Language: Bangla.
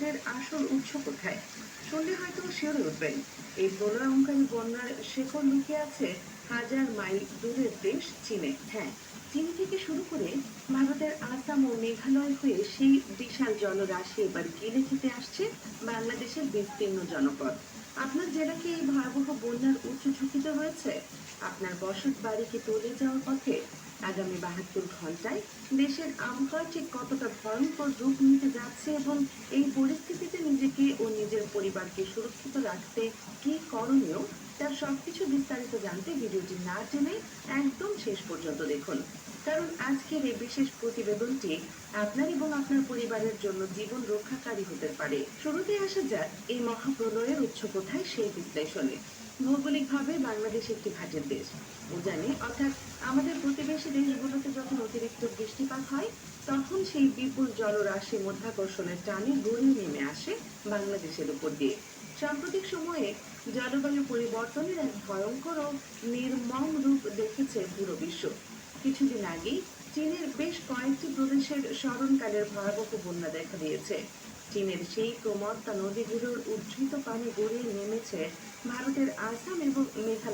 বিপদের আসল উৎস কোথায়? শুনলে হয়তো শিউরে উঠবেন। এই প্রলয়ঙ্কারী বন্যার শেকড় লুকিয়ে আছে হাজার মাইল দূরের দেশ চীনে। হ্যাঁ, চীন থেকে শুরু করে ভারতের আসাম ও মেঘালয় হয়ে সেই বিশাল জলরাশি এবার গিলে খেতে আসছে বাংলাদেশের বিস্তীর্ণ জনপদ। আপনার জেলা কি এই ভয়াবহ বন্যার উচ্চ ঝুঁকিতে রয়েছে? আপনার বসত বাড়ি কি তলিয়ে যাওয়ার পথে? আগামী ৭২ ঘন্টায় দেশের আবহাওয়া ঠিক কতটা ভয়ঙ্কর রূপ নিতে যাচ্ছে এবং এই পরিস্থিতিতে নিজেকে ও নিজের পরিবারকে সুরক্ষিত রাখতে কি করণীয়, তার সবকিছু বিস্তারিত জানতে ভিডিওটি না টেনে একদম শেষ পর্যন্ত দেখুন। কারণ আজকের এই বিশেষ প্রতিবেদনটি আপনার এবং আপনার পরিবারের জন্য জীবন রক্ষাকারী হতে পারে। শুরুতে আসা যাক এই মহাপ্রলয়ের উৎস কোথায় সেই বিশ্লেষণে। ভৌগোলিকভাবে বাংলাদেশ একটি ঘাটের দেশ। উজানে অর্থাৎ আমাদের প্রতিবেশী দেশগুলোতে যখন অতিরিক্ত বৃষ্টিপাত হয়, তখন সেই বিপুল জলরাশি মধ্যাকর্ষণের টানে গড়িয়ে নেমে আসে বাংলাদেশের উপর দিয়ে। সাম্প্রতিক সময়ে জলবায়ু পরিবর্তনের এক ভয়ঙ্কর ও নির্মম রূপ দেখেছে পুরো বিশ্ব। কিছুদিন আগেই চীনের বেশ কয়েকটি প্রদেশের স্মরণকালের ভয়াবহ বন্যা দেখা দিয়েছে। চীনের সেই প্রমত্তা নদীগুলোর উদ্ধৃত পানি গড়িয়ে নেমেছে ভারতের আসাম এবং মেঘালয়